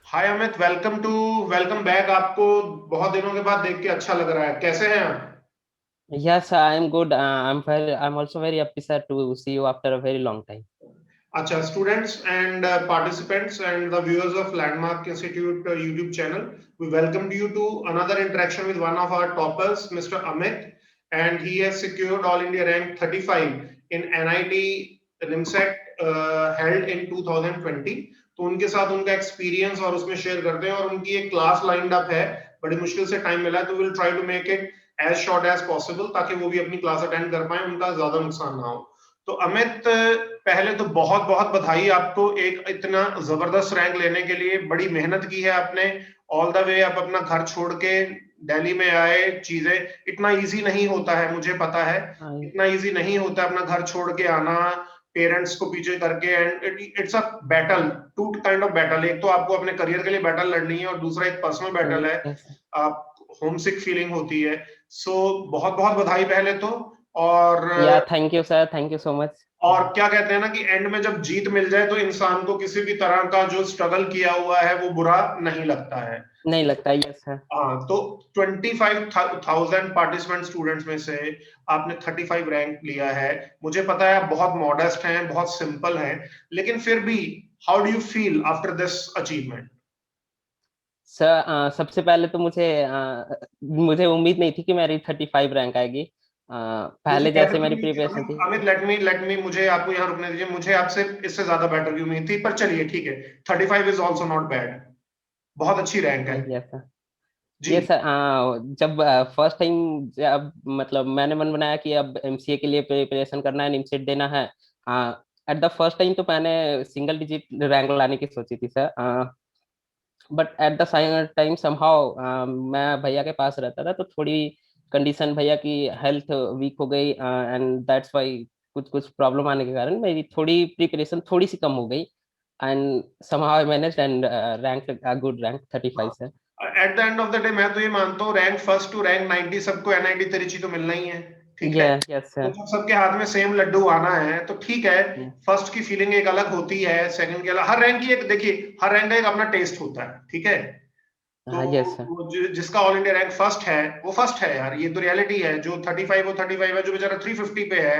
हाय Amit, welcome back. आपको बहुत दिनों के बाद देख के अच्छा लग रहा है। कैसे हैं आप? Yes, I'm good. I'm also very upset to see you after a very long time. अच्छा, students and participants and the viewers of Landmark Institute YouTube channel, we welcome you to another interaction with one of our toppers, mister Amit, and he has secured all India rank 35 in NIT NIMCET held in 2020। तो उनके साथ उनका experience और उसमें share करते हैं, और उनकी एक क्लास लाइंड अप है। बड़ी मुश्किल से टाइम मिला है, तो will try to make it as short as possible, ताकि वो भी अपनी क्लास अटेंड कर पाए, उनका ज्यादा नुकसान ना हो। तो अमित, पहले तो बहुत बहुत बधाई आपको, एक इतना जबरदस्त रैंक लेने के लिए बड़ी मेहनत की है आपने। ऑल द वे आप अपना घर छोड़ के दिल्ली में आए। चीजें इतना इजी नहीं होता है, मुझे पता है। I, इतना इजी नहीं होता अपना घर छोड़ के आना, पेरेंट्स को पीछे करके। And it's a battle, two kind of battle. एक तो आपको अपने करियर के लिए बैटल लड़नी है, और दूसरा एक पर्सनल बैटल है। yes. आप होम सिक फीलिंग होती है। सो बहुत बहुत बधाई पहले तो। और Yeah, thank you, sir. Thank you so much. और क्या कहते हैं ना कि एंड में जब जीत मिल जाए, तो इंसान को किसी भी तरह का जो स्ट्रगल किया हुआ है वो बुरा नहीं लगता है। नहीं लगता, yes, sir. हाँ, तो 25,000 पार्टिसिपेंट स्टूडेंट्स में से आपने 35 रैंक लिया है। मुझे पता है आप बहुत मॉडेस्ट हैं, बहुत सिंपल हैं, लेकिन फिर भी how do you feel after this achievement? Sir, सबसे पहले तो मुझे उम्मीद नहीं थी कि मेरी 35 रैंक आएगी। मुझे पहले बेटर जैसे की मेरी उम्मीद थी प्रिपरेशन अमित। थी। अमित, लेट मी मुझे आपको यहाँ रुकने दीजिए। मुझे आपसे इससे ज्यादा बेटर की उम्मीद थी, पर चलिए ठीक है। 35 इज ऑल्सो नॉट बैड। बहुत अच्छी रैंक है। Yes sir. ये जी। सर, जब फर्स्ट टाइम, जब मतलब मैंने मन बनाया कि अब एमसीए के लिए प्रिपरेशन करना है, निमसेट देना है। एट द फर्स्ट टाइम तो मैंने सिंगल डिजिट रैंक लाने की सोची थी sir. But at the time somehow मैं भैया के पास रहता था, तो थोड़ी कंडीशन भैया की हेल्थ वीक हो गई, एंड दैट्स वाई कुछ कुछ प्रॉब्लम आने के कारण मेरी थोड़ी प्रिपरेशन थोड़ी सी कम हो गई। And somehow I managed and rank a good rank 35 से। Eight the end of the day मैं तो ये मानता हूँ, रैंक फर्स्ट टू रैंक 90 सबको एनआईटी तिरुचि तो मिलना ही है। ठीक है। यस तो सर। जब सबके हाथ में सेम लड्डू आना है तो ठीक है। फर्स्ट की फीलिंग एक अलग होती है, सेकंड की अलग। हर रैंक की एक, देखिए, हर रैंक का एक अपना टेस्ट होता है, ठीक है। तो हाँ, यस सर। जिसका ऑल इंडिया रैंक फर्स्ट है वो फर्स्ट है यार, ये तो रियलिटी है। जो 35 वो 35 है, जो बेचारा 350 पे है,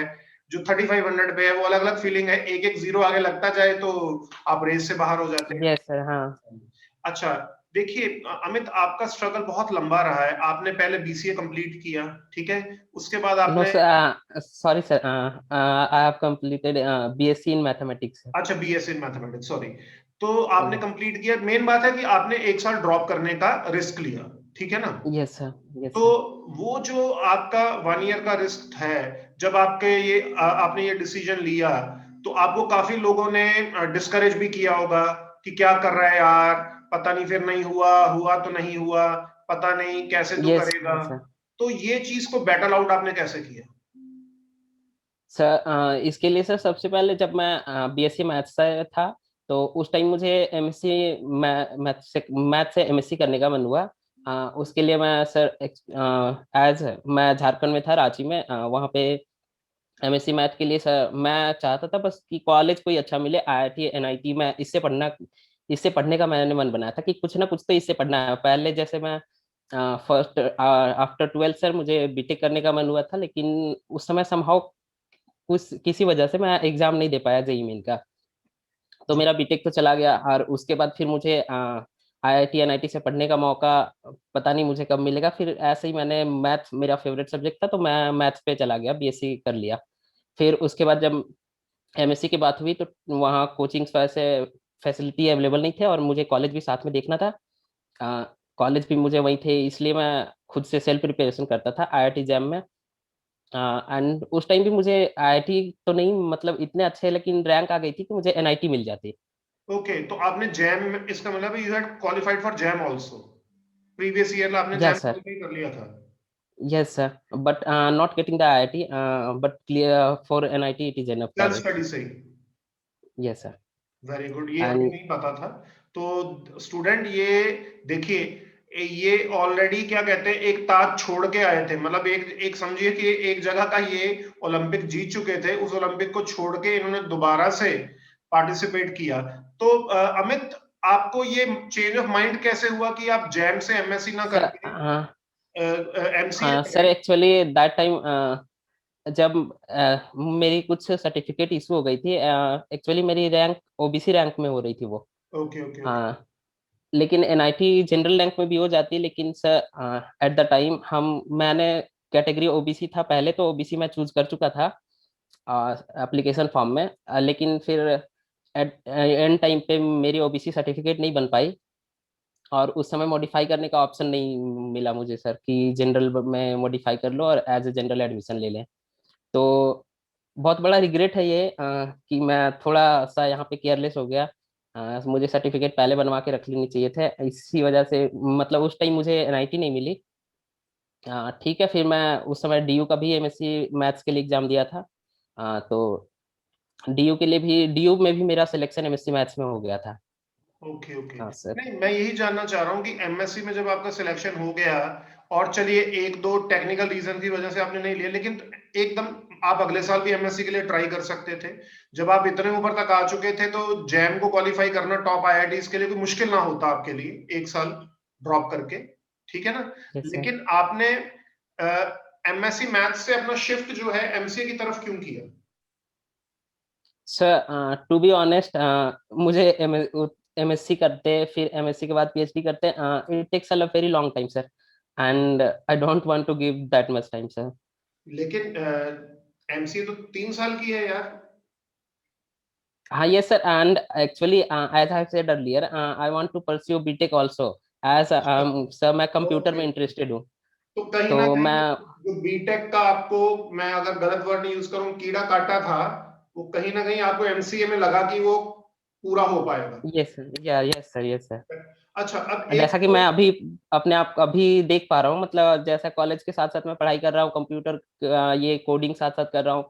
जो 3500 पे है, वो अलग अलग फीलिंग है। एक एक जीरो आगे लगता जाए तो आप रेस से बाहर हो जाते हैं। Yes sir. हाँ अच्छा, देखिए अमित, आपका स्ट्रगल बहुत लंबा रहा है। आपने पहले बीसीए कंप्लीट किया, ठीक है। उसके बाद नो आपने, sir, sorry sir, I have completed BSc in mathematics. अच्छा, बीएससी इन मैथमेटिक्स, सॉरी। तो आपने यस। कंप्लीट किया। मेन बात है कि आपने एक साल ड्रॉप करने का रिस्क लिया, ठीक है ना। Yes sir. यस तो सर। वो जो आपका 1 ईयर का रिस्क है, जब आपके ये आपने ये डिसीजन लिया, तो आपको काफी लोगों ने डिस्करेज भी किया होगा कि क्या कर रहा है यार, पता नहीं, फिर नहीं हुआ, हुआ तो नहीं हुआ, पता नहीं कैसे तू यस करेगा। सर। तो ये चीज को बैटल आउट आपने कैसे किया? सर, इसके लिए सर सबसे पहले जब मैं बीएससी मैथ से था, तो उस टाइम मुझे एमएससी मैथ से एमएससी करने का मन हुआ। उसके लिए मैं सर एज मैं झारखंड में था, रांची में, वहाँ पे एमएससी मैथ के लिए सर मैं चाहता था बस कि कॉलेज कोई अच्छा मिले, आईआईटी एनआईटी में इससे पढ़ने का मैंने मन बनाया था कि कुछ ना कुछ तो इससे पढ़ना है। पहले जैसे मैं फर्स्ट आफ्टर 12 सर मुझे बीटेक करने का मन हुआ था, लेकिन उस समय समहाउ कुछ किसी वजह से मैं एग्जाम नहीं दे पाया जेईई मेन का। तो जी। मेरा बीटेक तो चला गया, और उसके बाद फिर मुझे आईआईटी एनआईटी से पढ़ने का मौका पता नहीं मुझे कब मिलेगा। फिर ऐसे ही मैंने मैथ मेरा फेवरेट सब्जेक्ट था, तो मैं मैथ्स पे चला गया, बीएससी कर लिया। फिर उसके बाद जब एमएससी की बात हुई, तो वहाँ कोचिंग्स वैसे फैसिलिटी अवेलेबल नहीं थे, और मुझे कॉलेज भी साथ में देखना था। कॉलेज भी मुझे वहीं थे, इसलिए मैं खुद से सेल्फ प्रिपरेशन करता था आईआईटी जैम में। एंड उस टाइम भी मुझे आईआईटी तो नहीं, मतलब इतने अच्छे, लेकिन रैंक आ गई थी कि मुझे एनआईटी मिल जाती। ओके, तो आपने जैम, इसका मतलब you had qualified for JAM also. Previous year आपने जैम यस सर। क्वालिफाई कर लिया था। Yes sir, but not getting the IIT, but clear for NIT it is enough self for it. Study से ही। Yes sir. Very good, ये हमें and नहीं पता था। तो स्टूडेंट, ये देखिए, ये ऑलरेडी क्या कहते हैं, एक ताज छोड़ के आए थे। मतलब एक एक समझिए कि एक जगह का ये ओलंपिक जीत चुके थे, उस ओलंपिक को छोड़ के इन्होंने दोबारा से पार्टिसिपेट किया। तो अमित, आपको ये चेंज ऑफ माइंड कैसे हुआ कि आप जैम से एमएससी ना सर करके एमसीए हाँ सर, करें? एक्चुअली दैट टाइम जब मेरी कुछ सर्टिफिकेट इशू हो गई थी, एक्चुअली मेरी रैंक ओबीसी रैंक में हो रही थी वो। Okay okay okay. हाँ, लेकिन एनआईटी जनरल रैंक में भी हो जाती है, लेकिन सर एट द टाइम मैंने कैटेगरी ओबीसी था पहले, तो ओबीसी मैं चूज कर चुका था एप्लीकेशन फॉर्म में, लेकिन फिर एट एंड टाइम पे मेरी ओबीसी सर्टिफिकेट नहीं बन पाई, और उस समय मॉडिफाई करने का ऑप्शन नहीं मिला मुझे सर, कि जनरल में मॉडिफाई कर लो और एज ए जनरल एडमिशन ले लें। तो बहुत बड़ा रिग्रेट है ये, कि मैं थोड़ा सा यहाँ पे केयरलेस हो गया। मुझे सर्टिफिकेट पहले बनवा के रख लेनी चाहिए थे, इसी वजह से मतलब उस टाइम मुझे एनआईटी नहीं मिली। ठीक है, फिर मैं उस समय डीयू का भी एमएससी मैथ्स के लिए एग्जाम दिया था। तो डीयू के लिए भी, डीयू में भी मेरा सिलेक्शन एमएससी मैथ्स में हो गया था। Okay okay. हाँ सर। नहीं, मैं यही जानना चाह रहा हूँ कि एमएससी में जब आपका सिलेक्शन हो गया, और चलिए एक दो टेक्निकल रीजन की वजह से आपने नहीं लिया, लेकिन एकदम आप अगले साल भी एमएससी के लिए ट्राई कर सकते थे। जब आप इतने ऊपर तक आ चुके थे तो जैम को क्वालिफाई करना टॉप आईआईटीज के लिए कोई मुश्किल ना होता आपके लिए, एक साल ड्रॉप करके, ठीक है ना? Yes sir. लेकिन आपने एमएससी मैथ्स से अपना शिफ्ट जो है एमसीए की तरफ क्यों किया? सर टू बी ऑनेस्ट, मुझे एमएससी करते, फिर एमएससी के बाद पीएचडी करते, it takes a very long time sir, and I don't want to give that much time sir. लेकिन एमसीए तो 3 साल की है यार। हाँ yes sir, and actually as I said earlier, I want to pursue BTech also, as sir मैं computer okay. में interested हूँ। तो कहीं ना तो कहीं मैं, जो बीटेक का आपको, मैं अगर गलत वर्ड नहीं यूज करूं, कीड़ा काटा था, वो कहीं ना कहीं आपको एमसीए में लगा कि वो पूरा हो पाएगा। यस सर, या यस सर, यस सर। अच्छा, अब एक जैसा कि तो मैं अभी अपने आप को अभी देख पा रहा हूँ, मतलब जैसा कॉलेज के साथ साथ मैं पढ़ाई कर रहा हूँ, कंप्यूटर ये कोडिंग साथ साथ कर रहा हूँ,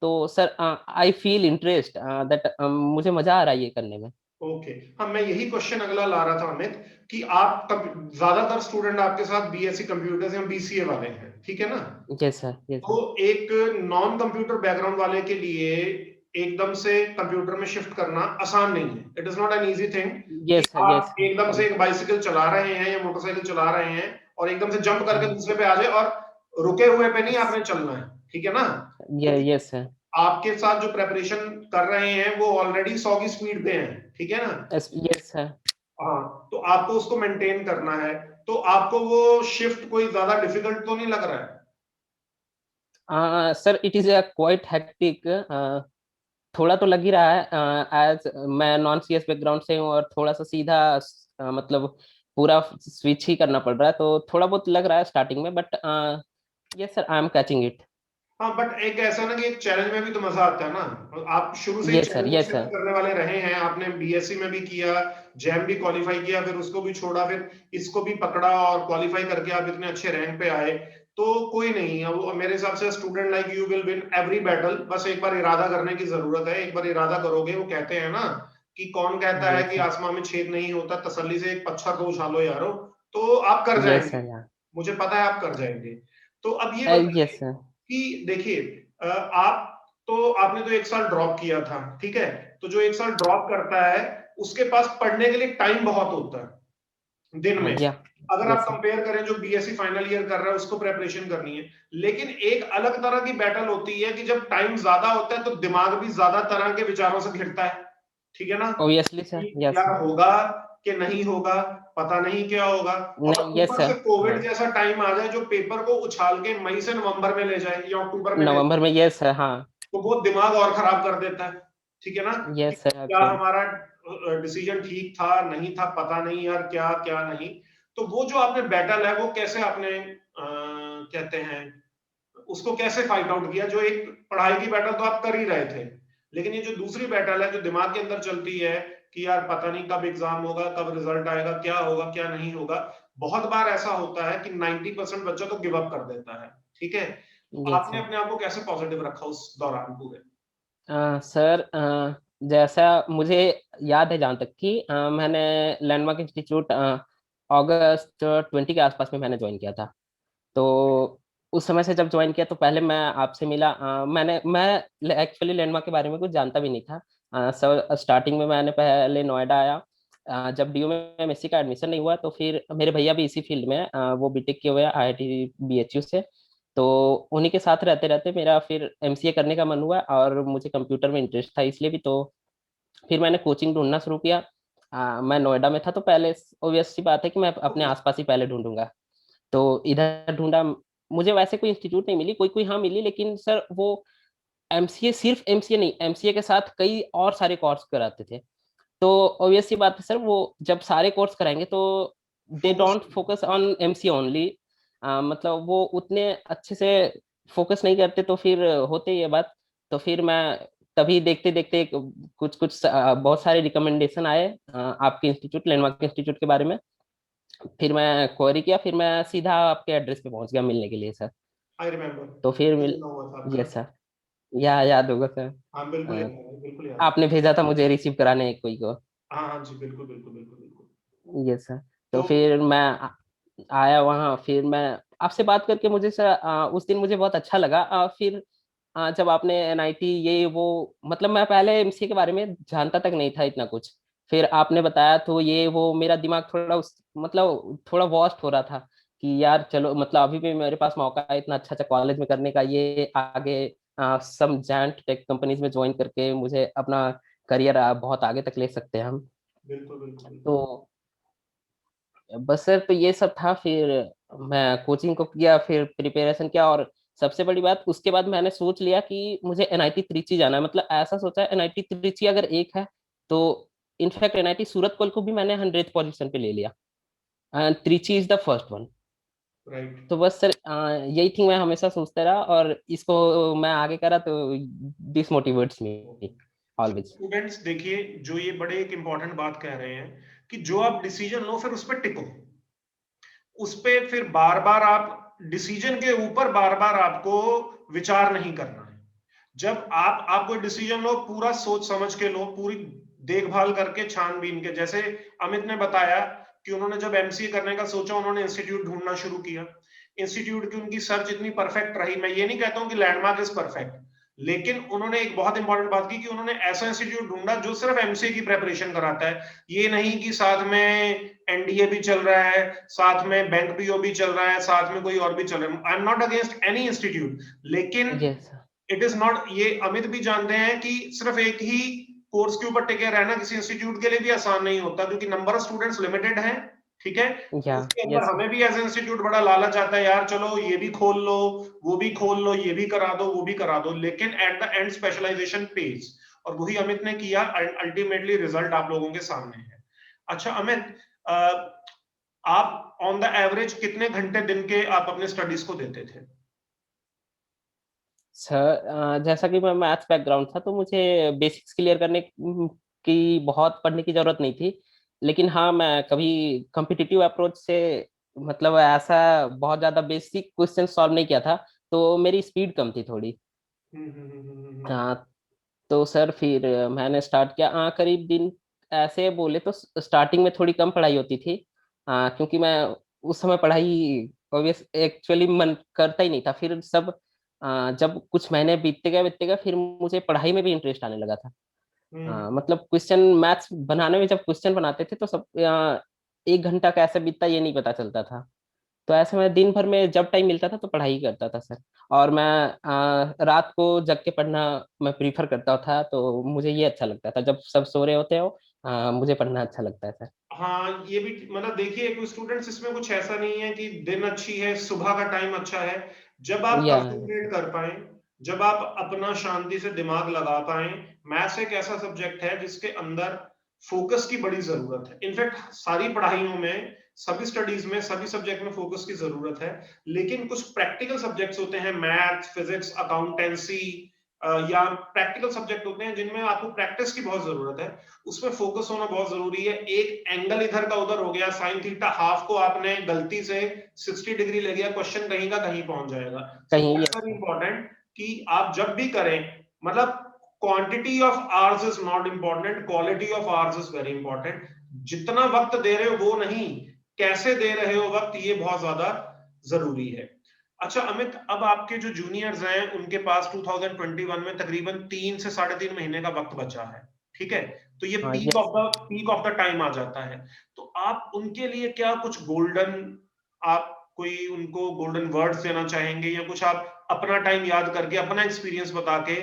तो sir I feel interest that, मुझे मजा आ रहा है ये करने में। ओके। हाँ, मैं यही क्वेश्चन अगला ला रहा था अमित, कि आप ज्यादातर स्टूडेंट आपके साथ बीएससी कंप्यूटर्स या बीसीए वाले हैं, ठीक है ना? यस सर, यस तो एक नॉन कंप्यूटर बैकग्राउंड वाले के लिए एकदम से कंप्यूटर में शिफ्ट करना आसान नहीं है। It is not an easy thing कि यस सर, यस आप एकदम से एक बाइसिकल चला रहे हैं या मोटरसाइकिल चला रहे हैं और एकदम से जंप करके दूसरे पे आ जाए, और रुके हुए पे नहीं आपने चलना है, ठीक है ना? क्योंकि यस सर, आपके साथ जो प्रेपरेशन कर रहे हैं वो ऑलरेडी 100 की स्पीड पे हैं, ठीक है ना? Yes sir. हाँ, तो आपको उसको मेंटेन करना है। तो आपको वो शिफ्ट कोई ज्यादा डिफिकल्ट तो नहीं लग रहा है? Sir it is quite hectic, थोड़ा तो लग ही रहा है, एज मैं नॉन सीएस बैकग्राउंड से हूँ, और थोड़ा सा सीधा मतलब पूरा स्विच ही करना पड़ रहा है, तो थोड़ा बहुत लग रहा है स्टार्टिंग में, but yes sir, I am catching it. हाँ, बट एक ऐसा ना कि एक चैलेंज में भी तो मजा आता है ना। और आप शुरू से ही yes sir, challenge yes accept sir, करने वाले रहे हैं, आपने बीएससी में भी किया, जैम भी क्वालिफाई किया, फिर उसको भी छोड़ा, फिर इसको भी पकड़ा और क्वालिफाई करके आप इतने अच्छे रैंक पे आए। तो कोई नहीं, वो मेरे हिसाब से student like you will win every battle. बस एक बार इरादा करने की जरूरत है, एक बार इरादा करोगे। वो कहते हैं ना कि कौन कहता है यस कि सर, आसमान में छेद नहीं होता, तसल्ली से एक पत्थर को उछालो यारो। तो आप कर यस जाएंगे, सर, या मुझे पता है आप कर जाएंगे। तो अब ये बताइए यस सर। कि देखिए, आप तो आपने तो एक साल ड्रॉप किया था, ठीक है? तो जो एक साल ड्रॉप करता है उसके पास पढ़ने के लिए टाइम बहुत होता है दिन में। या अगर आप यस सर, कंपेयर करें जो बीएससी फाइनल ईयर कर रहा है उसको प्रेपरेशन करनी है। लेकिन एक अलग तरह की बैटल होती है कि जब टाइम ज्यादा होता है तो दिमाग भी ज्यादा तरह के विचारों से घिरता है, ठीक है ना? ऑब्वियसली सर, कि यस क्या सर। होगा कि नहीं होगा, पता नहीं क्या होगा। और नहीं, यस ऊपर से सर, हाँ। कोविड जैसा टाइम आ जाए जो पेपर को उछाल के मई से नवंबर में ले जाए या अक्टूबर में ले जाए, नवंबर में, यस सर, हाँ। तो वो दिमाग और खराब कर देता है, ठीक है ना? कि यस सर, क्या एब्सोल्युटली। हमारा डिसीजन ठीक था नहीं था, पता नहीं यार, क्या क्या नहीं। तो वो जो आपने बैटल है वो कैसे आपने कहते हैं उसको कैसे फाइट आउट किया? जो एक पढ़ाई की बैटल तो आप कर ही रहे थे, लेकिन ये जो दूसरी बैटल है जो दिमाग के अंदर चलती है कि यार पता नहीं कब एग्जाम होगा, कब रिजल्ट आएगा, क्या होगा क्या नहीं होगा। बहुत बार ऐसा होता है कि 90% बच्चा तो गिव अप कर देता है, ठीक है? तो यस आपने सर। अपने आप को कैसे पॉजिटिव रखा उस दौरान पूरे? सर जैसा मुझे याद है, जहाँ तक कि मैंने लैंडमार्क इंस्टीट्यूट अगस्त 20 के आसपास में मैंने ज्वाइन किया था। तो उस समय से जब ज्वाइन किया तो पहले मैं आपसे मिला, मैं एक्चुअली लैंडमार्क के बारे में कुछ जानता भी नहीं था। सर स्टार्टिंग में मैंने पहले नोएडा आया, जब डीयू में एमएससी का एडमिशन नहीं हुआ तो फिर मेरे भैया भी इसी फील्ड में हैं, वो बीटेक किए हुए हैं आईआईटी बीएचयू से। तो उन्हीं के साथ रहते रहते मेरा फिर एमसीए करने का मन हुआ और मुझे कंप्यूटर में इंटरेस्ट था इसलिए भी। तो फिर मैंने कोचिंग ढूंढना शुरू किया। मैं नोएडा में था तो पहले ऑब्वियस सी बात है कि मैं अपने आसपास ही पहले ढूंढूंगा। तो इधर ढूंढा, मुझे वैसे कोई इंस्टीट्यूट नहीं मिली, कोई कोई हाँ मिली, लेकिन सर वो एमसीए सिर्फ एमसीए नहीं, एमसीए के साथ कई और सारे कोर्स कराते थे। तो ऑब्वियस सी बात है सर, वो जब सारे कोर्स कराएंगे तो they focus. Don't focus on MCA only. मतलब वो उतने अच्छे से फोकस नहीं करते, तो फिर होते ही ये बात। तो फिर मैं तभी देखते देखते कुछ कुछ बहुत सारे रिकमेंडेशन आए आपके इंस्टीट्यूट, लैंडमार्क इंस्टीट्यूट के बारे में। फिर मैं क्वेरी किया, फिर मैं सीधा आपके एड्रेस पे पहुंच गया मिलने के लिए सर। आई रिमेम्बर, तो फिर मुझे मिल मिलना हुआ था आपसे। यस सर, या याद होगा सर। हाँ बिल्कुल अ, याद है, बिल्कुल याद है। आपने भेजा था मुझे रिसीव कराने एक कोई को। हाँ हाँ जी, बिल्कुल बिल्कुल बिल्कुल बिल्कुल। Yes sir. तो तो फिर मैं आया वहाँ, फिर मैं आपसे बात करके मुझे सर उस दिन मुझे बहुत अच्छा लगा। फिर जब आपने एनआईटी ये वो, मतलब मैं पहले एमसीए के बारे में जानता तक नहीं था इतना कुछ। फिर आपने बताया तो ये वो मेरा दिमाग थोड़ा उस मतलब थोड़ा वॉस्ट हो रहा था कि यार चलो, मतलब अभी भी मेरे पास मौका है इतना अच्छा अच्छा कॉलेज में करने का, ये आगे सब जायंट टेक कंपनीज में ज्वाइन करके मुझे अपना करियर बहुत आगे तक ले सकते हैं हम। बिल्कुल बिल्कुल बिल्कुल। तो बस सर, तो ये सब था। फिर मैं कोचिंग को किया, फिर प्रिपरेशन किया, और सबसे बड़ी बात उसके बाद मैंने सोच लिया कि मुझे एनआईटी त्रिची जाना है। मतलब ऐसा सोचा है एनआईटी त्रिची अगर एक है तो इनफैक्ट एनआईटी सूरत को भी मैंने 100th पोजीशन पे ले लिया, and Trichy is the first one. Right. तो बस सर यही थिंग मैं हमेशा सोचता रहा, और इसको मैं आगे करा तो this motivates me always. Students देखिए, जो ये बड़े एक इंपॉर्टेंट बात कह रहे हैं कि जो आप डिसीजन लो फिर उस पर टिको, उस पे फिर बार बार आप डिसीजन के ऊपर बार बार आपको विचार नहीं करना है। जब आप कोई डिसीजन लो, पूरा सोच समझ के लो, पूरी देखभाल करके छानबीन के। जैसे अमित ने बताया कि उन्होंने जब एमसीए करने का सोचा, उन्होंने इंस्टीट्यूट ढूंढना शुरू किया। इंस्टीट्यूट की उनकी सर्च इतनी परफेक्ट रही, मैं ये नहीं कहता हूं कि लैंडमार्क इज परफेक्ट, लेकिन उन्होंने एक बहुत इंपॉर्टेंट बात की कि उन्होंने ऐसा इंस्टीट्यूट ढूंढा जो सिर्फ एमसीए की प्रेपरेशन कराता है। ये नहीं कि साथ में एनडीए भी चल रहा है, साथ में बैंक पीओ भी चल रहा है, साथ में कोई और भी चल रहा है। I am not against any institute, लेकिन यस। इट इज नॉट, ये अमित भी जानते हैं कि सिर्फ एक ही कोर्स के ऊपर टिके रहना किसी इंस्टीट्यूट के लिए भी आसान नहीं होता, क्योंकि नंबर ऑफ स्टूडेंट्स लिमिटेड है। ठीक है, या उसके अंदर यस। हमें भी एज इंस्टीट्यूट बड़ा लालच आता है, यार चलो ये भी खोल लो, वो भी खोल लो, ये भी करा दो, वो भी करा दो, लेकिन at the end specialization page, और वही अमित ने किया। अल्टीमेटली रिजल्ट आप लोगों के सामने है। अच्छा अमित, आप ऑन द एवरेज कितने घंटे दिन के आप अपने स्टडीज को देते थे? सर जैसा कि मैं मैथ्स बैकग्राउंड था तो मुझे बेसिक्स क्लियर करने की बहुत पढ़ने की जरूरत नहीं थी। लेकिन हाँ, मैं कभी कॉम्पिटिटिव अप्रोच से, मतलब ऐसा बहुत ज्यादा बेसिक क्वेश्चन सॉल्व नहीं किया था, तो मेरी स्पीड कम थी थोड़ी। हम्म। हाँ, तो सर फिर मैंने स्टार्ट किया। करीब दिन ऐसे बोले तो स्टार्टिंग में थोड़ी कम पढ़ाई होती थी, क्योंकि मैं उस समय पढ़ाई ऑब्वियस एक्चुअली मन करता ही नहीं था। फिर सब जब कुछ महीने बीतते गए फिर मुझे पढ़ाई में भी इंटरेस्ट आने लगा था। हम्म। मतलब क्वेश्चन मैथ्स बनाने में जब क्वेश्चन बनाते थे तो सब 1 घंटा कैसे बीतता ये नहीं पता चलता था। तो ऐसे में दिन भर में जब टाइम मिलता था तो पढ़ाई करता था सर। और मैं रात को जग के पढ़ना मैं प्रीफर करता था, तो मुझे ये अच्छा लगता था जब सब सो रहे होते हो, मुझे पढ़ना अच्छा लगता है सर। हाँ ये भी, मतलब देखिए कोई स्टूडेंट्स, इसमें कुछ ऐसा नहीं है कि दिन अच्छी है, सुबह का टाइम अच्छा है। जब आप या कंसंट्रेट कर पाए, जब आप अपना शांति से दिमाग लगा पाए। मैथ्स एक ऐसा सब्जेक्ट है जिसके अंदर फोकस की बड़ी जरूरत है। इनफैक्ट सारी पढ़ाइयों में, सभी स्टडीज में, सभी सब्जेक्ट में फोकस की जरूरत है। लेकिन कुछ प्रैक्टिकल सब्जेक्ट्स होते हैं, मैथ, फिजिक्स, अकाउंटेंसी, या प्रैक्टिकल सब्जेक्ट होते हैं जिनमें आपको प्रैक्टिस की बहुत जरूरत है। उसमें फोकस होना बहुत जरूरी है। एक एंगल इधर का उधर हो गया, साइन थीटा हाफ को आपने गलती से 60 डिग्री ले गया, क्वेश्चन कहीं का कहीं पहुंच जाएगा। सो कहीं that's yes very sir. Important कि आप जब भी करें, मतलब quantity of hours is not important, quality of hours is very important. जितना वक्त दे रहे हो वो नहीं, कैसे दे रहे हो वक्त, ये बहुत ज्यादा जरूरी है। अच्छा अमित, अब आपके जो जूनियर्स हैं उनके पास 2021 में तकरीबन 3 से 3.5 महीने का वक्त बचा है। ठीक है, तो ये हाँ, yes, peak of the time आ जाता है। तो आप उनके लिए क्या कुछ आप कोई उनको गोल्डन वर्ड्स देना चाहेंगे, या कुछ आप अपना टाइम याद करके अपना एक्सपीरियंस बता के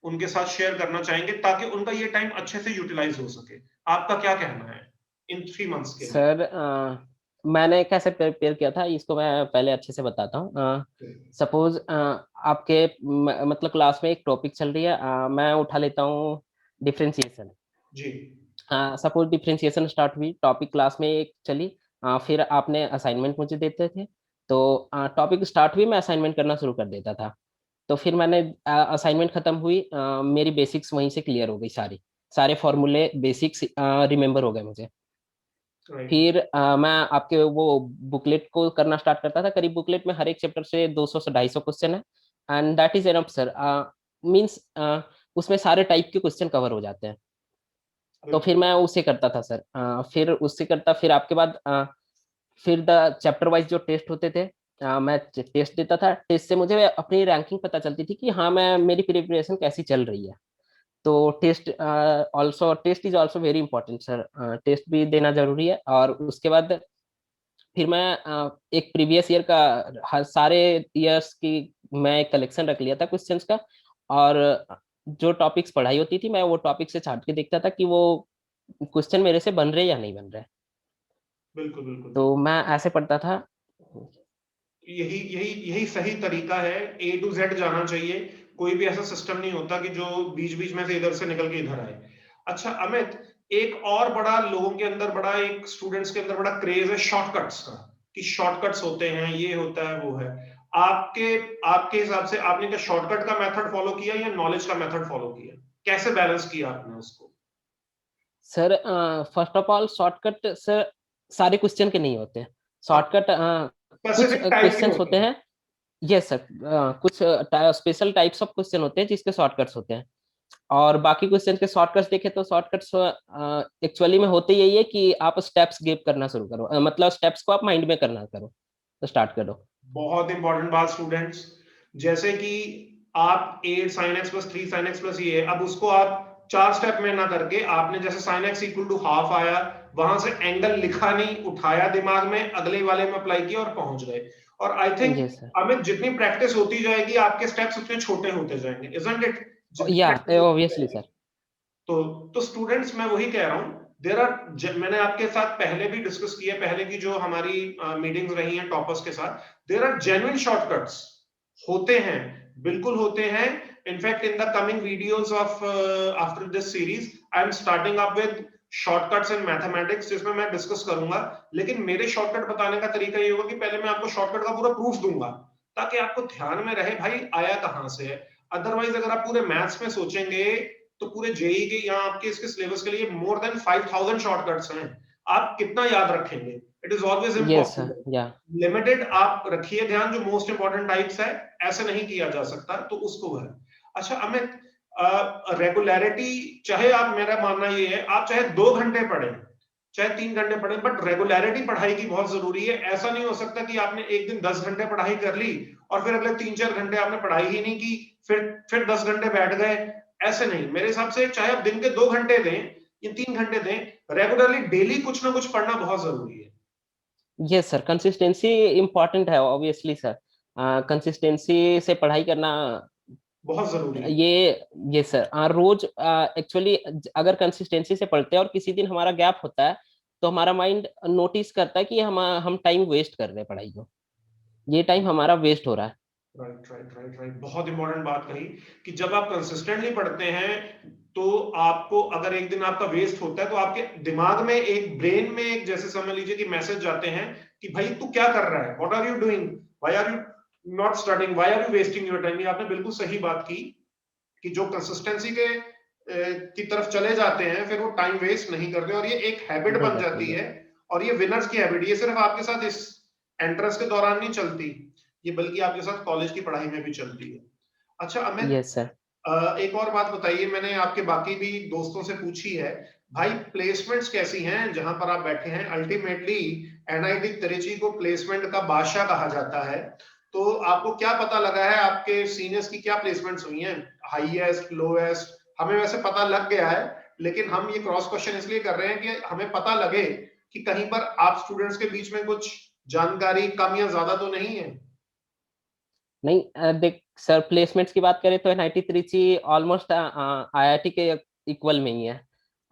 उनके साथ शेयर करना चाहेंगे, ताकि उनका ये टाइम अच्छे से यूटिलाइज हो सके? आपका क्या कहना है इन 3 मंथ्स के लिए? सर मैंने कैसे प्रिपेयर किया था इसको मैं पहले अच्छे से बताता हूँ। सपोज आपके मतलब क्लास में एक टॉपिक चल रही है, मैं उठा लेता हूँ डिफरेंशिएशन। जी। सपोज डिफरेंशिएशन स्टार्ट हुई, टॉपिक क्लास में एक चली, फिर आपने असाइनमेंट मुझे देते थे, तो टॉपिक स्टार्ट हुई, मैं असाइनमेंट करना शुरू कर देता था। तो फिर मैंने असाइनमेंट खत्म हुई, मेरी बेसिक्स वहीं से क्लियर हो गई, सारे फॉर्मूले बेसिक्स रिमेम्बर हो गए मुझे। राइट। फिर मैं आपके वो बुकलेट को करना स्टार्ट करता था। करीब बुकलेट में हर एक चैप्टर से 200 से 250 क्वेश्चन है, and that is enough sir. Means उसमें सारे टाइप के क्वेश्चन कवर हो जाते हैं। तो फिर बिल्कुल। मैं उसे करता था सर। फिर उससे करता, फिर आपके बाद फिर द चैप्टर वाइज जो टेस्ट होते थे, मैं टेस्ट देता था। टेस्ट से मुझे अपनी रैंकिंग पता चलती थी कि हाँ, मैं मेरी प्रिपरेशन कैसी चल रही है। तो test is also very important sir. Test भी देना जरूरी है। और उसके बाद फिर मैं एक प्रीवियस ईयर का, हर सारे ईयर्स की मैं एक कलेक्शन रख लिया था क्वेश्चंस का। और जो टॉपिक्स पढ़ाई होती थी, मैं वो टॉपिक से छाट के देखता था कि वो क्वेश्चन मेरे से बन रहे या नहीं बन रहे। बिल्कुल, बिल्कुल। तो मैं ऐसे पढ़ता था। यही यही यही सही तरीका है, ए टू जेड जाना चाहिए। कोई भी ऐसा सिस्टम नहीं होता कि जो बीच बीच में से इधर से निकल के इधर आए। अच्छा अमित, एक और बड़ा लोगों के अंदर बड़ा, एक स्टूडेंट्स के अंदर बड़ा क्रेज है शॉर्टकट्स का, कि शॉर्टकट्स होते हैं, ये होता है, वो है। आपके आपके हिसाब से आपने क्या शॉर्टकट का मेथड फॉलो किया या नॉलेज का मेथड फॉलो किया? कैसे बैलेंस किया आपने उसको? Sir first of all, shortcut sir सारे क्वेश्चन के नहीं होते। शॉर्टकट कुछ स्पेसिफिक टाइप के क्वेश्चंस होते होते हैं। हैं। यस सर, कुछ स्पेशल टाइप्स ऑफ क्वेश्चन होते हैं जिसके शॉर्टकट्स होते हैं। और बाकी क्वेश्चन के शॉर्टकट्स देखें तो शॉर्टकट्स एक्चुअली में होते यही है कि आप स्टेप्स गिव करना शुरू करो, मतलब स्टेप्स को आप माइंड में करना करो, तो स्टार्ट करो। बहुत इंपॉर्टेंट बात स्टूडेंट्स, जैसे कि आप 8 sin x plus 3 sin x plus ये है, अब उसको आप 4 स्टेप में ना करके आपने जैसे sin x equal to half आया, वहां से एंगल लिखा नहीं, उठाया दिमाग में, अगले वाले में अप्लाई किया और पहुंच गए। और I think yes sir. Amit, जितनी प्रैक्टिस होती जाएगी आपके स्टेप्स उतने छोटे होते जाएंगे, इजंट इट? जितनी या प्रैक्टिस होती ऑब्वियसली जाएगी। सर। तो स्टूडेंट्स, मैं वही कह रहा हूँ, देर आर, मैंने आपके साथ पहले भी डिस्कस किया, पहले की जो हमारी मीटिंग्स रही हैं टॉपर्स के साथ, देर आर जेन्युइन शॉर्टकट्स होते हैं, बिल्कुल होते हैं। In fact in the coming videos of after this series I am starting up with shortcuts in mathematics, जिसमें मैं डिस्कस करूंगा। लेकिन मेरे शॉर्टकट बताने का तरीका ये होगा कि पहले मैं आपको शॉर्टकट का पूरा प्रूफ दूंगा, ताकि आपको ध्यान में रहे भाई आया कहां से है। अदरवाइज अगर आप पूरे मैथ्स में सोचेंगे, तो पूरे जेई के यहाँ आपके इसके सिलेबस के लिए मोर देन 5000 शॉर्टकट्स हैं। आप कितना याद रखेंगे? It is always yes sir. Impossible. या लिमिटेड आप रखिए ध्यान, जो मोस्ट इंपॉर्टेंट टाइप्स है, ऐसे नहीं किया जा सकता, तो उसको है। अच्छा अमित, रेगुलरिटी, चाहे आप, मेरा मानना ये है, आप चाहे 2 घंटे पढ़ें, चाहे 3 घंटे पढ़ें, बट रेगुलरिटी पढ़ाई की बहुत जरूरी है। ऐसा नहीं हो सकता कि आपने एक दिन 10 घंटे पढ़ाई कर ली और फिर अगले 3-4 घंटे आपने पढ़ाई ही नहीं की, फिर 10 घंटे बैठ गए। ऐसे नहीं, मेरे हिसाब से चाहे आप दिन के 2 घंटे दें या 3 घंटे दें, रेगुलरली डेली कुछ ना कुछ पढ़ना बहुत जरूरी है। यस सर, कंसिस्टेंसी इम्पोर्टेंट है ऑब्वियसली सर। कंसिस्टेंसी से पढ़ाई करना बहुत जरूरी है। ये ये सर, रोज एक्चुअली अगर कंसिस्टेंसी से पढ़ते हैं और किसी दिन हमारा गैप होता है, तो हमारा माइंड नोटिस करता है कि हम टाइम वेस्ट कर रहे हैं पढ़ाई को, ये टाइम हमारा वेस्ट हो रहा है। राइट, राइट, राइट, राइट, बहुत इंपॉर्टेंट बात कही, कि जब आप कंसिस्टेंटली पढ़ते हैं, तो आपको अगर एक दिन आपका वेस्ट होता है, तो आपके दिमाग में, एक ब्रेन में, एक जैसे समझ लीजिए कि मैसेज जाते हैं कि भाई तू क्या कर रहा है, what are you doing, why are you not studying, why are you wasting your time. ये आपने बिल्कुल सही बात की, कि जो कंसिस्टेंसी के की तरफ चले जाते हैं, फिर वो टाइम वेस्ट नहीं करते, और ये एक हैबिट नहीं बन करते। जाती ये है। और ये विनर्स की हैबिट, ये सिर्फ आपके साथ इस एंट्रेंस के दौरान नहीं चलती, ये बल्कि आपके साथ कॉलेज की पढ़ाई में भी चलती है। अच्छा अमित, यस सर। एक और बात बताइए, मैंने आपके बाकी भी दोस्तों से पूछी है, भाई प्लेसमेंट्स कैसी हैं जहां पर आप बैठे हैं? अल्टीमेटली एनआईटी तिरुचि को प्लेसमेंट का बादशाह कहा जाता है। तो आपको क्या पता लगा है, आपके सीनियर्स की क्या प्लेसमेंट्स हुई हैं, हाईएस्ट, लोएस्ट? हमें वैसे पता लग गया है, लेकिन हम ये क्रॉस क्वेश्चन इसलिए कर रहे हैं कि हमें पता लगे कि कहीं पर आप स्टूडेंट्स के बीच में कुछ जानकारी कम या ज्यादा तो नहीं है। नहीं, देख सर, प्लेसमेंट्स की बात करें तो 93 ऑलमोस्ट आईआईटी के इक्वल में ही है।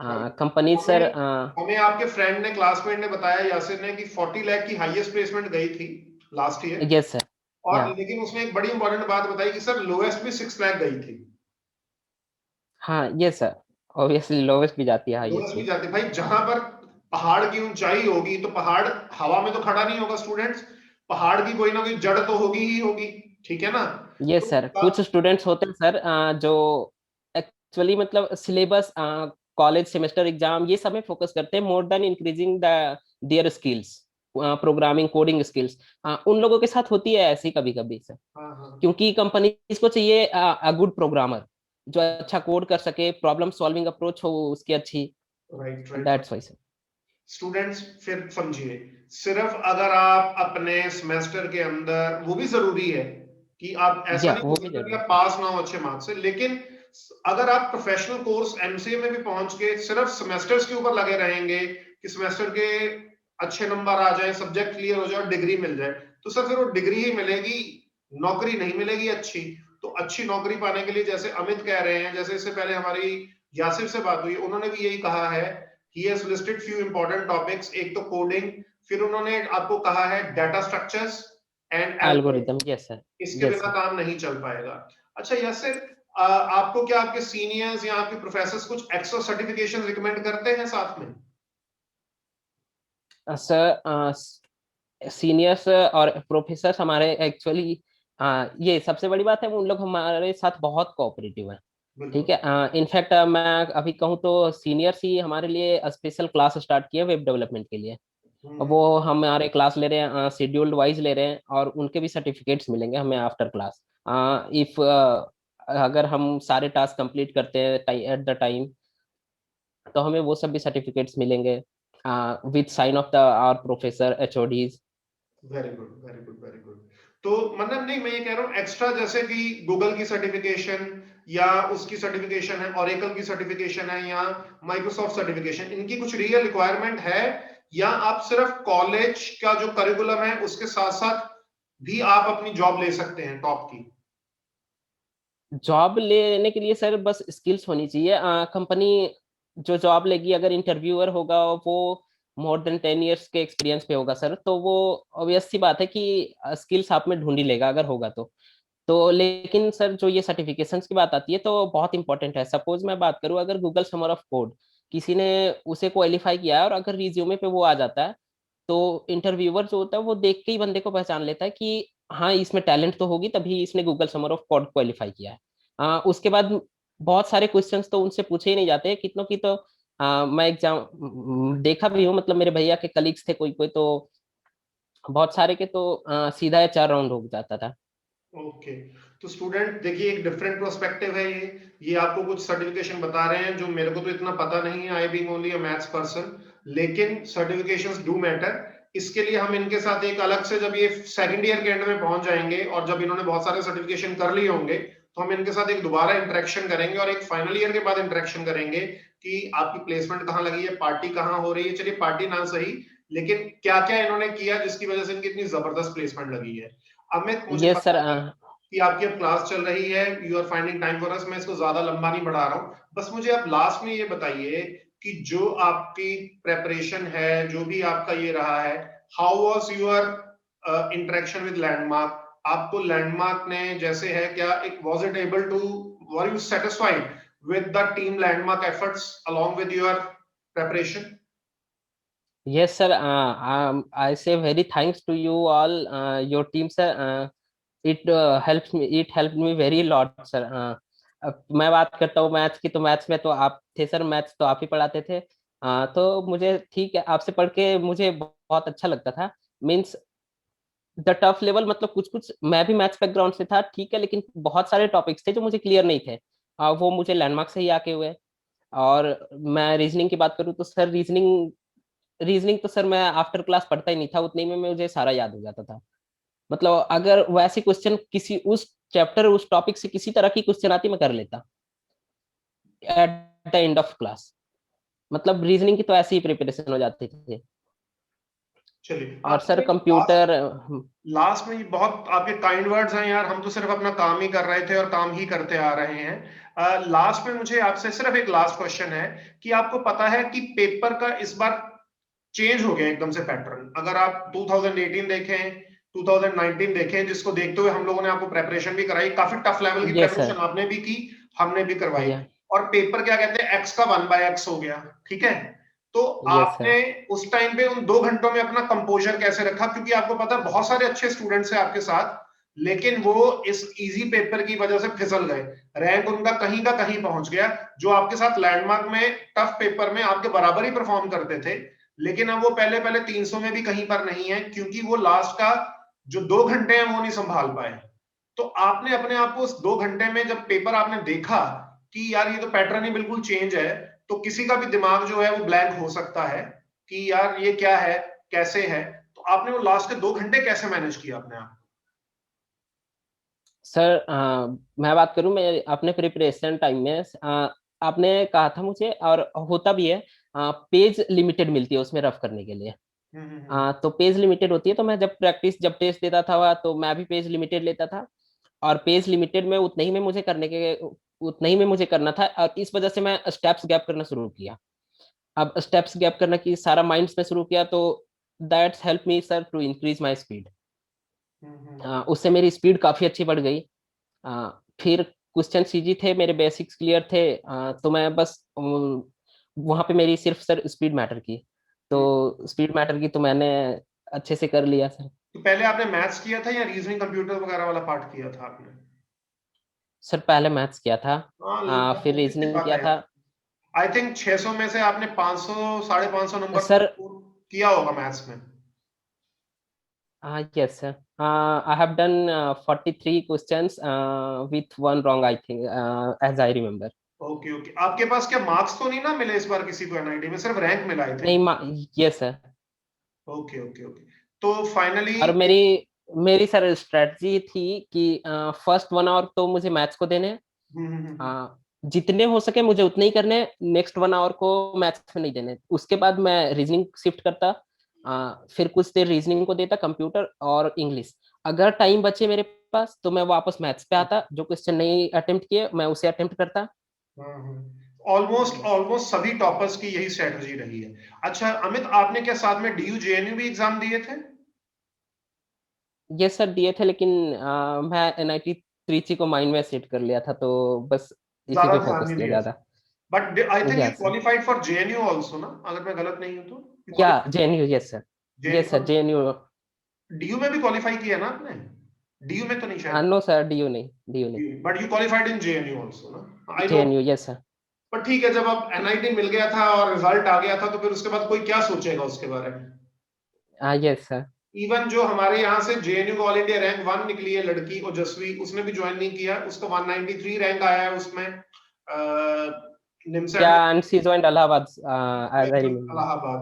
राइट। कंपनी सर, हमें हमें आपके फ्रेंड ने, क्लासमेट ने बताया, यासिर ने, कि 40 लाख की हाईएस्ट प्लेसमेंट गई थी लास्ट ईयर। Yes sir. या, और लेकिन उसने एक बड़ी इंपॉर्टेंट बात बताई कि सर लोएस्ट भी 6 लाख गई थी। हाँ यस सर, ऑब्वियसली लोवेस्ट भी जाती है, लोएस्ट हाईएस्ट भी भी। जाती भाई, जहां पर पहाड़ की ऊंचाई होगी तो पहाड़ हवा में तो खड़ा नहीं होगा स्टूडेंट्स, पहाड़ की कोई ना कोई जड़ तो होगी ही होगी, ठीक है ना। यस तो सर, कुछ स्टूडेंट्स होते हैं सर जो एक्चुअली मतलब सिलेबस, कॉलेज सेमेस्टर एग्जाम, ये सब में फोकस करते हैं more than increasing the their skills, programming coding skills. उन लोगों के साथ होती है ऐसी कभी कभी सर, हाँ हाँ। क्योंकि कंपनी को चाहिए अ गुड प्रोग्रामर जो अच्छा कोड कर सके, प्रॉब्लम सॉल्विंग अप्रोच हो उसकी अच्छी। Right right. That's why sir. Students फिर समझिए, सिर्फ अगर आप अपने सेमेस्टर के अंदर, वो भी जरूरी है कि आप, ऐसा या नहीं हो वो भी सकता कि जरूरी आप है। पास ना हो अच्छे मार्क्स से, लेकिन अगर आप प्रोफेशनल कोर्स एमसीए में भी पहुंच के सिर्फ सेमेस्टर्स के ऊपर लगे रहेंगे कि सेमेस्टर के अच्छे नंबर आ जाए, सब्जेक्ट क्लियर हो जाए और डिग्री मिल जाए, तो सर फिर वो डिग्री ही मिलेगी, नौकरी नहीं मिलेगी अच्छी। तो अच्छी नौकरी पाने के लिए, जैसे अमित कह रहे हैं, जैसे इससे पहले हमारी यासिर से बात हुई, उन्होंने भी यही कहा है, he has listed few important topics, एक तो कोडिंग, फिर उन्होंने आपको कहा है data structures and algorithm, algorithm, yes sir. इसके यस बिना सर। काम नहीं चल पाएगा। अच्छा यासिर, आपको क्या आपके सीनियर्स या आपके प्रोफेसर्स कुछ एक्स्ट्रा सर्टिफिकेशन रिकमेंड करते हैं साथ में? सर, सीनियर्स और प्रोफेसर हमारे एक्चुअली, ये सबसे बड़ी बात है, उन लोग हमारे साथ बहुत कोऑपरेटिव है। बिल्कुल। ठीक है, इनफैक्ट मैं अभी कहूँ तो सीनियर्स ही हमारे लिए स्पेशल क्लास स्टार्ट किए वेब डेवलपमेंट के लिए। हम्म। वो हमारे क्लास ले रहे हैं, शेड्यूल्ड वाइज ले रहे हैं, और उनके भी सर्टिफिकेट्स मिलेंगे हमें आफ्टर क्लास। इफ अगर हम सारे टास्क कंप्लीट करते हैं एट द टाइम, तो हमें वो सब भी सर्टिफिकेट्स मिलेंगे with sign of the our professor HODs. Very good very good very good. तो मतलब नहीं, मैं ये कह रहा हूँ एक्स्ट्रा, जैसे कि गूगल की सर्टिफिकेशन या उसकी सर्टिफिकेशन है, ऑरेकल की सर्टिफिकेशन है, या माइक्रोसॉफ्ट सर्टिफिकेशन, इनकी कुछ रियल रिक्वायरमेंट है, या आप सिर्फ कॉलेज का जो करिकुलम है उसके साथ साथ भी आप अपनी जॉब ले सकते हैं टॉप की? जॉब लेने के लिए सर बस स्किल्स होनी चाहिए। कंपनी जो जॉब लेगी, अगर इंटरव्यूअर होगा वो मोर देन 10 years के एक्सपीरियंस पे होगा सर, तो वो ऑब्वियस सी बात है कि स्किल्स आप में ढूंढ ही लेगा अगर होगा तो। लेकिन सर जो ये सर्टिफिकेशंस की बात आती है तो बहुत इंपॉर्टेंट है। सपोज मैं बात करूं, अगर गूगल समर ऑफ कोड किसी ने उसे क्वालिफाई किया है और अगर रिज्यूमे पे वो आ जाता है, तो इंटरव्यूअर जो होता है वो देख के ही बंदे को पहचान लेता है कि हाँ इसमें टैलेंट तो होगी, तभी इसने Google summer of code qualify किया है। उसके बाद बहुत सारे क्वेश्चंस तो उनसे पूछे ही नहीं जाते, कितनों की तो मैं एग्जाम देखा भी हूँ, मतलब मेरे भैया के कलीग्स थे कोई कोई, तो बहुत सारे के तो सीधा 4 राउंड हो जाता था। ओके। तो स्टूडेंट देखिए, एक डिफरेंट प्रोस्पेक्टिव है ये आपको कुछ सर्टिफिकेशन बता रहे हैं जो मेरे को तो इतना पता नहीं है, I being only a maths person, लेकिन सर्टिफिकेशंस डू मैटर। इसके लिए हम इनके साथ एक अलग से, जब ये सेकंड ईयर के एंड में पहुंच जाएंगे और जब इन्होंने बहुत सारे सर्टिफिकेशन कर लिए होंगे, तो हम इनके साथ एक दोबारा इंटरेक्शन करेंगे और एक फाइनल ईयर के बाद इंटरेक्शन करेंगे कि आपकी प्लेसमेंट कहाँ लगी है, पार्टी कहाँ हो रही है, चलिए पार्टी ना सही, लेकिन क्या क्या इन्होंने किया जिसकी वजह से इनकी इतनी जबरदस्त प्लेसमेंट लगी है। अमित, मुझे यस सर। पता है कि आपकी अब क्लास चल रही है, you are finding time for us, मैं इसको ज्यादा लंबा नहीं बढ़ा रहा हूँ, बस मुझे आप लास्ट में ये बताइए कि जो आपकी प्रेपरेशन है, जो भी आपका ये रहा है, how was your interaction with Landmark? आपको लैंडमार्क ने जैसे है, क्या एक was it able to, were you satisfied with the team Landmark efforts along with your preparation? Yes, sir. I say very thanks to you all, your team, sir. It helps me. It helped me very lot, sir. अब मैं बात करता हूँ maths की, तो maths में तो आप थे सर, मैथ्स तो आप ही पढ़ाते थे। तो मुझे ठीक है, आपसे पढ़ के मुझे बहुत अच्छा लगता था। मीन्स द टफ लेवल, मतलब कुछ कुछ, मैं भी मैथ्स बैकग्राउंड से था ठीक है, लेकिन बहुत सारे टॉपिक्स थे जो मुझे क्लियर नहीं थे। वो मुझे लैंडमार्क से ही आके हुए। और मैं रीजनिंग की बात करूँ तो सर, रीजनिंग रीजनिंग तो सर मैं आफ्टर क्लास पढ़ता ही नहीं था, उतने में मुझे सारा याद हो जाता था। मतलब अगर वैसे क्वेश्चन किसी उस चैप्टर उस टॉपिक से किसी तरह की क्वेश्चन आती, मैं कर लेता eight the end of class. मतलब रीजनिंग की तो ऐसे ही प्रिपरेशन हो जाती थी। चलिए और सर अच्छा, कंप्यूटर लास्ट में ये बहुत आपके काइंड वर्ड्स हैं यार, हम तो सिर्फ अपना काम ही कर रहे थे और काम ही करते आ रहे हैं। लास्ट में मुझे आपसे सिर्फ एक लास्ट क्वेश्चन है कि आपको पता है कि पेपर का इस बार चेंज हो गया एकदम से पैटर्न। अगर आप 2018 देखें, 2019 देखें, जिसको देखते हुए हम लोगों ने आपको प्रेपरेशन भी कराई, काफी टफ लेवल की यस प्रेपरेशन सर। आपने भी की, हमने भी करवाई। या और पेपर क्या कहते हैं, एक्स का 1/x हो गया, ठीक है। तो यस आपने सर। उस टाइम पे उन 2 घंटों में अपना कंपोजर कैसे रखा, क्योंकि आपको पता है बहुत सारे अच्छे स्टूडेंट्स हैं आपके साथ, लेकिन वो इस इजी पेपर की वजह से फिसल गए, रैंक उनका कहीं का कहीं पहुंच गया। जो आपके साथ लैंडमार्क में टफ पेपर में आपके बराबर ही परफॉर्म करते थे, लेकिन अब वो पहले पहले 300 में भी कहीं पर नहीं है, क्योंकि वो लास्ट का जो 2 घंटे हैं वो नहीं संभाल पाए। तो आपने अपने आप को उस 2 घंटे में जब पेपर आपने देखा कि यार ये तो पैटर्न ही बिल्कुल चेंज है, तो किसी का भी दिमाग जो है वो ब्लैंक हो सकता है कि यार ये क्या है, कैसे है। तो आपने वो लास्ट के 2 घंटे कैसे मैनेज किया अपने आप? सर मैं बात करूं मैं अपने प्रिपरेशन टाइम में आपने कहा था मुझे, और होता भी है, पेज लिमिटेड मिलती है उसमें रफ करने के लिए। हम्म। तो पेज लिमिटेड होती है, तो मैं जब टेस्ट देता था तो मैं भी पेज लिमिटेड लेता था। और पेज लिमिटेड में उतना ही में मुझे करना था, और इस वजह से मैं स्टेप्स गैप करना शुरू किया। अब स्टेप्स गैप करना की सारा माइंड्स में शुरू किया, तो that's help me sir to increase my speed. हम्म। उससे मेरी स्पीड काफी अच्छी बढ़ गई। फिर क्वेश्चन इजी थे, मेरे बेसिक्स क्लियर थे। तो मैं बस वहां पे मेरी सिर्फ सर स्पीड मैटर की, हम्म। तो स्पीड मैटर की तो मैंने अच्छे से कर लिया सर। तो पहले आपने मैथ्स किया था या रीजनिंग कंप्यूटर वगैरह वाला पार्ट किया था आपने? सर पहले मैथ्स किया था, हाँ, फिर ऑब्वियस सी रीजनिंग बात किया है। था। आई थिंक 600 में से आपने 500, 550 नंबर सर स्कोर किया होगा मैथ्स में। Yes sir, I have done 43 questions with one wrong I think, as I remember. Okay okay, आपके पास क्या मार्क्स तो नहीं ना मिले इस बार किसी को एनआईडी में, सिर्फ रैंक मिला आई थिंक? नहीं, yes sir. Okay okay okay. तो फाइनली और मेरी मेरी सर स्ट्रेटजी थी कि फर्स्ट 1 आवर तो मुझे मैथ्स को देने हैं। जितने हो सके मुझे उतने ही करने, नेक्स्ट 1 आवर को मैथ्स में नहीं देने। उसके बाद मैं रीजनिंग शिफ्ट करता, फिर कुछ देर रीजनिंग को देता, कंप्यूटर और इंग्लिश। अगर टाइम बचे मेरे पास तो मैं वापस मैथ्स पे आता, जो क्वेश्चन नहीं अटेम्प्ट किए मैं उसे अटेम्प्ट करता। ऑलमोस्ट ऑलमोस्ट सभी टॉपर्स की यही स्ट्रेटजी रही है। अच्छा अमित, आपने क्या साथ में डीयू जेएनयू भी एग्जाम दिए थे? ये सर दिए थे, लेकिन मैं एनआईटी त्रिची को माइंड में सेट कर लिया था, तो बस इसी ज्यादा पे ध्यान फोकस नहीं किया दिया ज्यादा। था। But I think you yes sir. Qualified for JNU also ना, अगर मैं गलत नहीं हूं तो? या JNU, yes sir. Yes sir JNU JNU. DU में भी क्वालिफाई किया ना आपने? डीयू में तो नहीं शायद। नो सर, डीयू नहीं, डीयू नहीं। But you qualified in JNU also ना, I know. JNU, yes sir. पर ठीक है, जब अब एनआईटी मिल गया था और रिजल्ट आ गया था, तो फिर उसके बाद कोई क्या सोचेगा उसके बारे में? Yes sir. इवन जो हमारे यहाँ से जेएनयू को ऑल इंडिया रैंक 1 निकली है लड़की ओजस्वी, उसने भी ज्वाइन नहीं किया, उसका 193 रैंक आया है उसमें निमसेट या में। And she joined Allahabad, as I remember. Allahabad.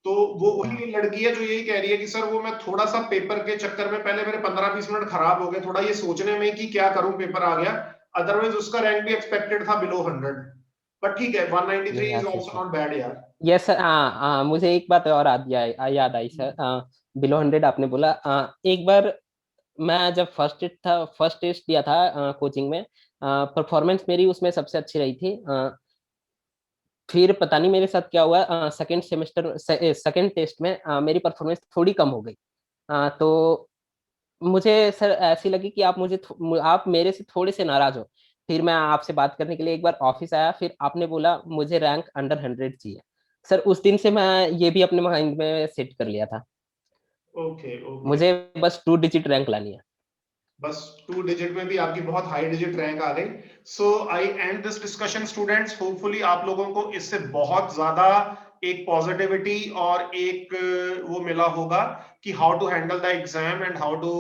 तो वो या वही लड़की है जो यही कह रही है कि सर वो मैं थोड़ा सा पेपर के चक्कर में पहले मेरे 15-20 मिनट खराब हो गए, थोड़ा ये सोचने में कि क्या करूं, पेपर आ गया। अदरवाइज उसका रैंक भी एक्सपेक्टेड था बिलो 100। बट ठीक है, 193 is yes also sir. Not bad यार। Yes sir. मुझे एक बात और याद आई सर। बिलो 100 आपने बोला, एक बार मैं जब फर्स्ट टेस्ट दिया था कोचिंग में, परफॉर्मेंस मेरी उसमें सबसे अच्छी रही थी। फिर पता नहीं मेरे साथ क्या हुआ, सेकंड टेस्ट में मेरी परफॉर्मेंस थोड़ी कम हो गई। तो मुझे सर ऐसी लगी कि आप मेरे से थोड़े से नाराज हो। फिर मैं आपसे बात करने के लिए एक बार ऑफिस आया, फिर आपने बोला मुझे रैंक अंडर 100 चाहिए। सर उस दिन से मैं ये भी अपने माइंड में सेट कर लिया था, ओके ओके। मुझे बस 2 डिजिट रैंक लानी है। बस 2 डिजिट में भी आपकी बहुत हाई डिजिट रैंक आ गई। So I end this discussion students, hopefully आप लोगों को इससे बहुत ज्यादा एक पॉजिटिविटी और एक वो मिला होगा कि how to handle the exam and how to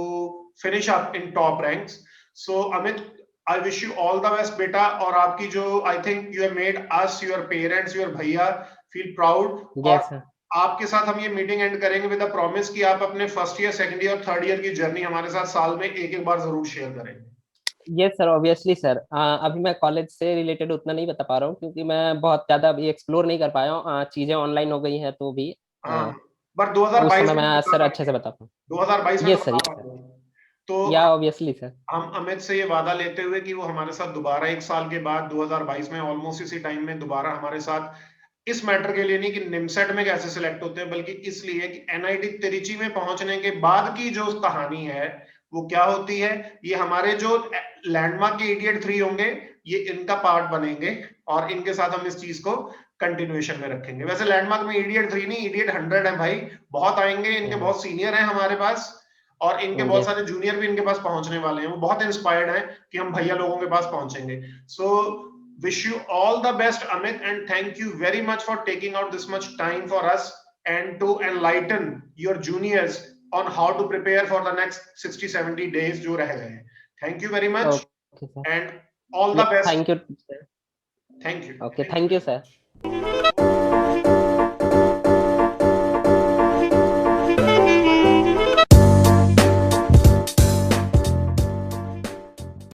finish up in top ranks. So Amit, I wish you all the best बेटा, और आपकी जो I think you have made us, your parents, your bhaiya feel proud. और yes sir. आपके साथ हम ये meeting end करेंगे विद अ प्रॉमिस कि आप अपने first year, second year, third year की जर्नी हमारे साथ साल में एक एक बार जरूर शेयर करेंगे। Yes sir, obviously sir. अभी मैं कॉलेज से रिलेटेड उतना नहीं बता पा रहा हूँ क्योंकि मैं बहुत ज्यादा अभी एक्सप्लोर नहीं कर पाया हूँ। चीजें ऑनलाइन हो गई हैं तो भी हाँ, अ, पर उस 2022 समय में तो मैं बता सर अच्छे पाएंगे, से बता पाऊँ। 2022 में तो यस सर, बता यस सर। पाएंगे। तो या ऑब्वियसली सर। हम अमित से ये वादा लेते हुए कि वो हमारे साथ दोबारा 1 साल के बाद 2022 में ऑलमोस्ट इसी टाइम में दोबारा हमारे साथ, इस मैटर के लिए नहीं कि निमसेट में कैसे सिलेक्ट होते हैं, बल्कि इसलिए कि एनआईटी तिरुचि में पहुंचने के बाद की जो कहानी है वो क्या होती है, ये हमारे जो लैंडमार्क के इडियट 3 होंगे ये इनका पार्ट बनेंगे, और इनके साथ हम इस चीज को कंटिन्यूएशन में रखेंगे। वैसे लैंडमार्क में इडियट 3 नहीं, इडियट 100 है भाई, बहुत आएंगे, इनके बहुत सीनियर हैं हमारे पास, और इनके बहुत यस। सारे जूनियर भी इनके पास पहुंचने वाले हैं, वो बहुत इंस्पायर्ड हैं कि हम भैया लोगों के पास पहुंचेंगे। सो wish you all the best, Amit, and thank you very much for taking out this much time for us and to enlighten your juniors on how to prepare for the next 60-70 days जो रह गए हैं। Thank you very much okay sir. and all या the best. Thank you sir. Thank you. Okay, Thank you thank very you much. Sir.